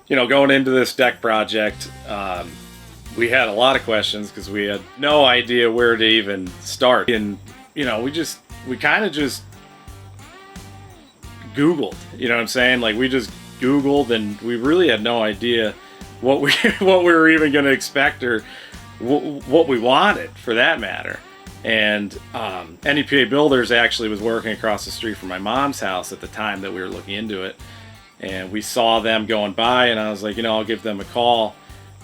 Going into this deck project, we had a lot of questions because we had no idea where to even start. And, we kind of just Googled, you know what I'm saying? Like, we just Googled and we really had no idea what we what we were even going to expect or what we wanted, for that matter. And NEPA Builders actually was working across the street from my mom's house at the time that we were looking into it. And we saw them going by, and I was like, I'll give them a call.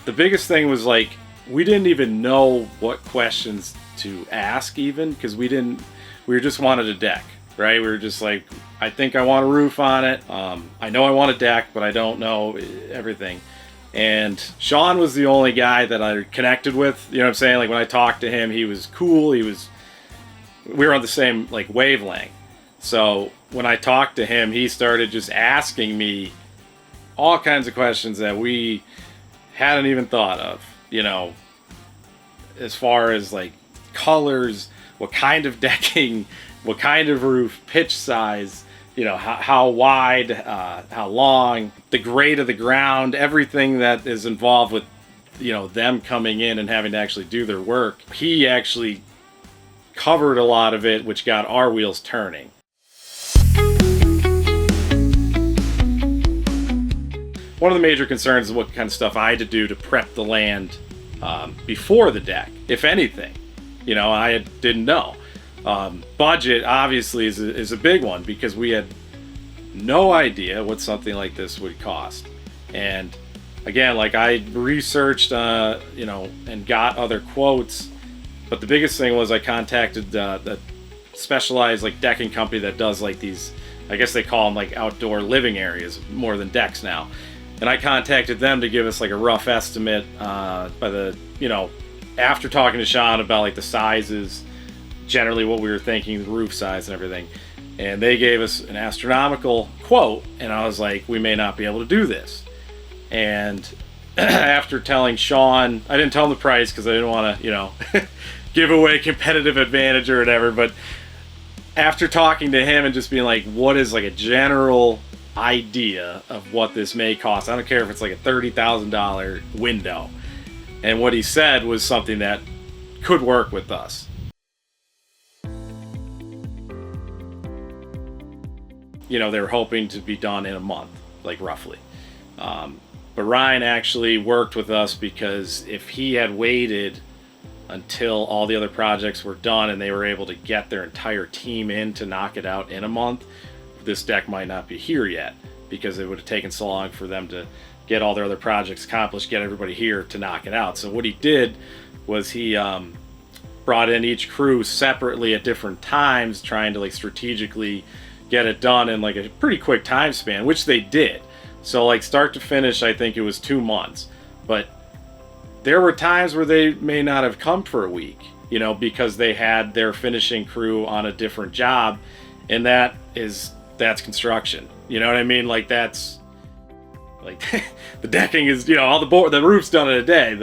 The biggest thing was, like, we didn't even know what questions to ask, even, because we just wanted a deck, right? We were just like, I think I want a roof on it. I know I want a deck, but I don't know everything. And Sean was the only guy that I connected with, you know what I'm saying? Like, when I talked to him, he was cool. We were on the same, like, wavelength. So when I talked to him, he started just asking me all kinds of questions that we hadn't even thought of, as far as, like, colors, what kind of decking, what kind of roof, pitch size, how wide, how long, the grade of the ground, everything that is involved with, them coming in and having to actually do their work. He actually covered a lot of it, which got our wheels turning. One of the major concerns is what kind of stuff I had to do to prep the land before the deck, if anything. I didn't know. Budget, obviously, is a big one, because we had no idea what something like this would cost. And again, like, I researched, and got other quotes. But the biggest thing was I contacted the specialized, like, decking company that does, like, these, I guess they call them, like, outdoor living areas more than decks now. And I contacted them to give us, like, a rough estimate after talking to Sean about, like, the sizes, generally what we were thinking, the roof size and everything. And they gave us an astronomical quote, and I was like, we may not be able to do this. And after telling Sean, I didn't tell him the price because I didn't want to, give away competitive advantage or whatever, but after talking to him and just being like, what is, like, a general idea of what this may cost? I don't care if it's like a $30,000 window. And what he said was something that could work with us. They were hoping to be done in a month, like, roughly. But Ryan actually worked with us, because if he had waited until all the other projects were done and they were able to get their entire team in to knock it out in a month, this deck might not be here yet, because it would have taken so long for them to get all their other projects accomplished, get everybody here to knock it out. So what he did was he brought in each crew separately at different times, trying to, like, strategically get it done in, like, a pretty quick time span, which they did. So, like, start to finish, I think it was 2 months. But there were times where they may not have come for a week, because they had their finishing crew on a different job, and that's construction. You know what I mean? Like, that's, like, the decking is, all the roof's done in a day.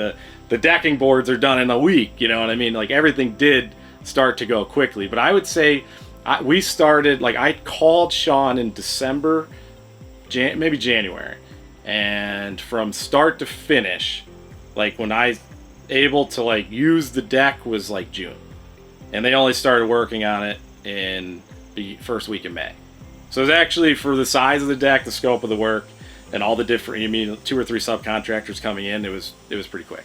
The decking boards are done in a week. You know what I mean? Like, everything did start to go quickly. But I would say we started, like, I called Sean in December, maybe January. And from start to finish, like, when I able to, like, use the deck was, like, June. And they only started working on it in the first week of May. So it was actually, for the size of the deck, the scope of the work, and all the different, 2 or 3 subcontractors coming in, it was pretty quick.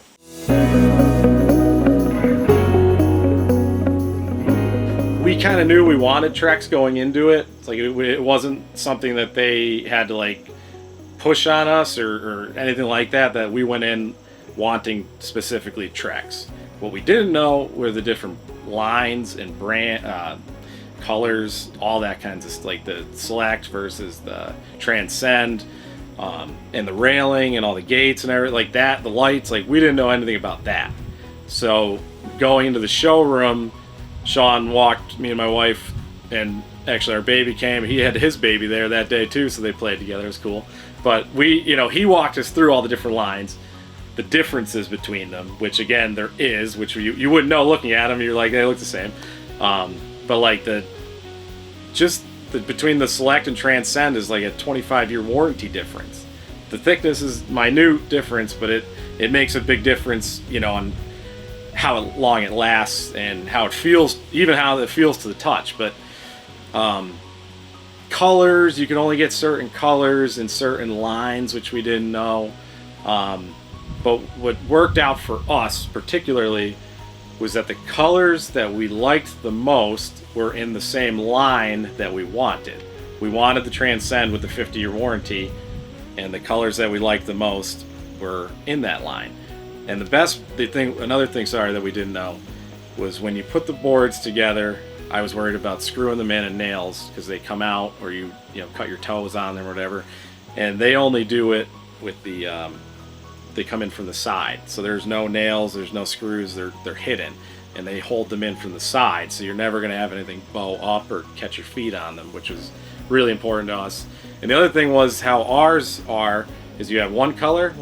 We kind of knew we wanted Trex going into it. It's like, it wasn't something that they had to, like, push on us or anything like that, that we went in wanting specifically Trex. What we didn't know were the different lines and brand, colors, all that kinds of, like, the Select versus the Transcend, and the railing and all the gates and everything like that, the lights, like, we didn't know anything about that. So going into the showroom, Sean walked me and my wife, and actually our baby came. He had his baby there that day too, so they played together. It was cool. But he walked us through all the different lines, the differences between them, which, again, there is, which you wouldn't know looking at them. You're like, they look the same. But, like, between the Select and Transcend is like a 25-year warranty difference. the thickness is minute difference, but it makes a big difference, you know, on how long it lasts and how it feels, even how it feels to the touch. But colors, you can only get certain colors in certain lines, which we didn't know. But what worked out for us particularly was that the colors that we liked the most were in the same line that we wanted. We wanted the Transcend with the 50-year warranty, and the colors that we liked the most were in that line. And another thing, sorry, that we didn't know was when you put the boards together, I was worried about screwing them in and nails because they come out, or you cut your toes on them or whatever. And they only do it with the they come in from the side, so there's no nails, there's no screws, they're hidden, and they hold them in from the side, so you're never going to have anything bow up or catch your feet on them, which was really important to us. And the other thing was how ours are is you have one color,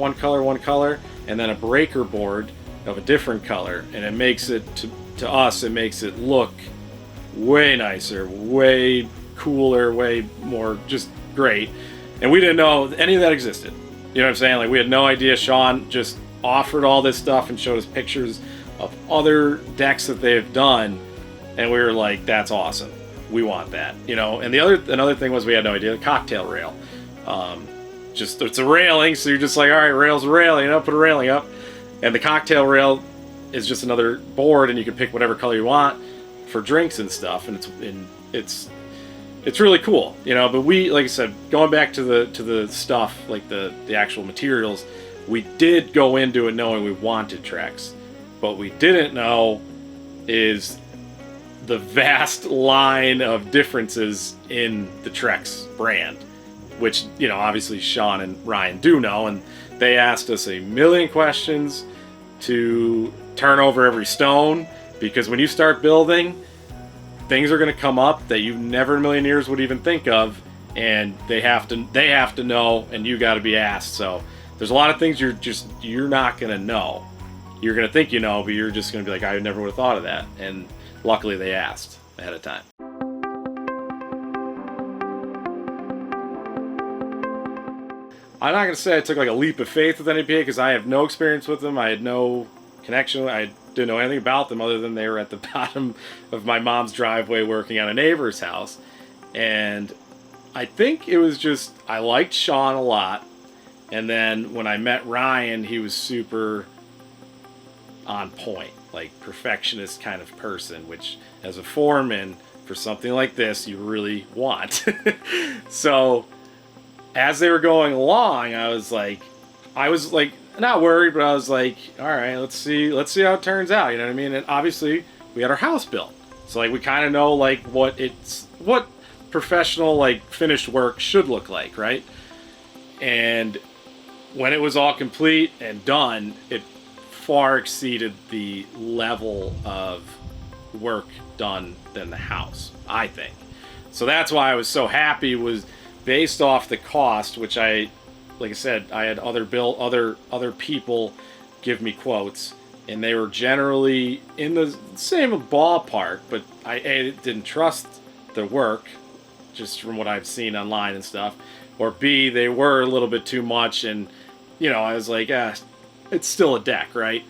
and then a breaker board of a different color, and it makes it to us, it makes it look way nicer, way cooler, way more just great. And we didn't know any of that existed. You know what I'm saying? Like, we had no idea. Sean just offered all this stuff and showed us pictures of other decks that they've done, and we were like, that's awesome. We want that, you know. And another thing was we had no idea. The cocktail rail. Just, it's a railing, so you're just like, all right, rail's a rail, you know, put a railing up. And the cocktail rail is just another board, and you can pick whatever color you want for drinks and stuff, and it's really cool, you know. But we, like I said, going back to the stuff, like the actual materials, we did go into it knowing we wanted Trex. What we didn't know is the vast line of differences in the Trex brand, which, you know, obviously Sean and Ryan do know, and they asked us a million questions to turn over every stone, because when you start building, things are going to come up that you never in a million years would even think of, and they have to know, and you got to be asked. So there's a lot of things you're not going to know. You're going to think you know, but you're just going to be like, I never would have thought of that. And luckily they asked ahead of time. I'm not going to say I took like a leap of faith with NEPA, because I have no experience with them. I had no connection. I didn't know anything about them other than they were at the bottom of my mom's driveway working on a neighbor's house. And I think it was just, I liked Sean a lot. And then when I met Ryan, he was super on point, like perfectionist kind of person, which as a foreman for something like this, you really want. So as they were going along, I was like not worried, but I was like, all right, let's see how it turns out. You know what I mean? And obviously we had our house built, so like we kind of know like what professional like finished work should look like, right? And when it was all complete and done, it far exceeded the level of work done than the house, I think. So that's why I was so happy, was based off the cost, which like I said, I had other people give me quotes, and they were generally in the same ballpark, but I didn't trust the work just from what I've seen online and stuff, or B, they were a little bit too much, and you know, I was like, it's still a deck, right?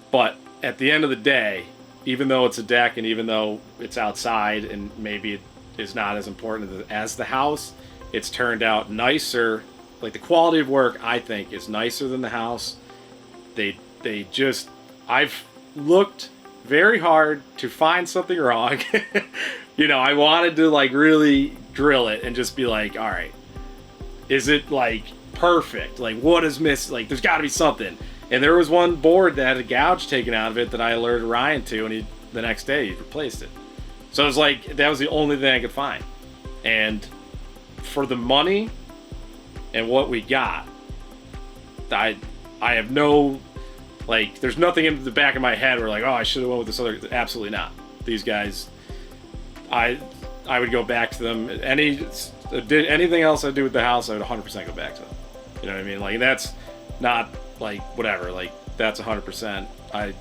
But at the end of the day, even though it's a deck and even though it's outside and maybe it is not as important as the house, it's turned out nicer. Like, the quality of work, I think, is nicer than the house. I've looked very hard to find something wrong. You know, I wanted to like really drill it and just be like, all right, is it like perfect? Like, what is missing? Like, there's got to be something. And there was one board that had a gouge taken out of it that I alerted Ryan to, and the next day he replaced it. So it was like, that was the only thing I could find. And for the money and what we got, I have no, like, there's nothing in the back of my head where like, oh, I should have went with this other. Absolutely not. These guys, I would go back to them. Anything else I do with the house, I would 100% go back to them. You know what I mean? Like, that's not like whatever. Like, that's 100%. I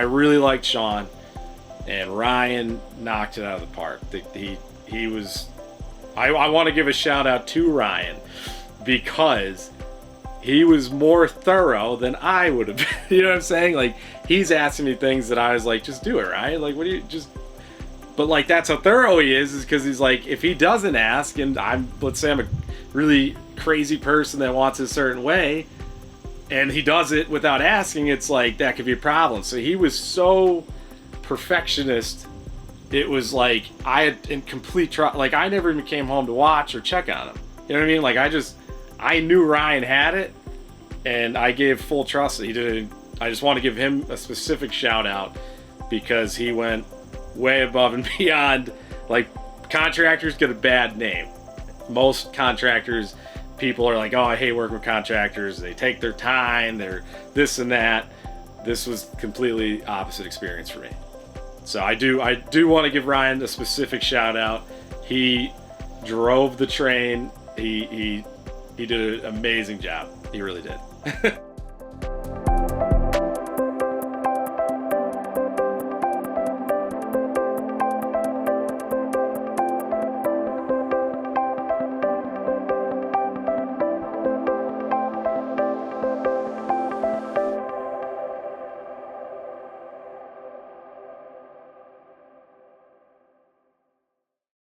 really liked Sean, and Ryan knocked it out of the park. He was. I want to give a shout out to Ryan, because he was more thorough than I would have been. You know what I'm saying? Like, he's asking me things that I was like, just do it, right? Like, what do you just... But like, that's how thorough he is because he's like, if he doesn't ask, and let's say I'm a really crazy person that wants it a certain way, and he does it without asking, it's like, that could be a problem. So he was so perfectionist. It was like, I had in complete trust. Like, I never even came home to watch or check on him. You know what I mean? Like, I knew Ryan had it, and I gave full trust that he did it. I just want to give him a specific shout out because he went way above and beyond. Like, contractors get a bad name. Most contractors, people are like, oh, I hate working with contractors. They take their time. They're this and that. This was completely opposite experience for me. So I do want to give Ryan a specific shout out. He drove the train. He did an amazing job. He really did.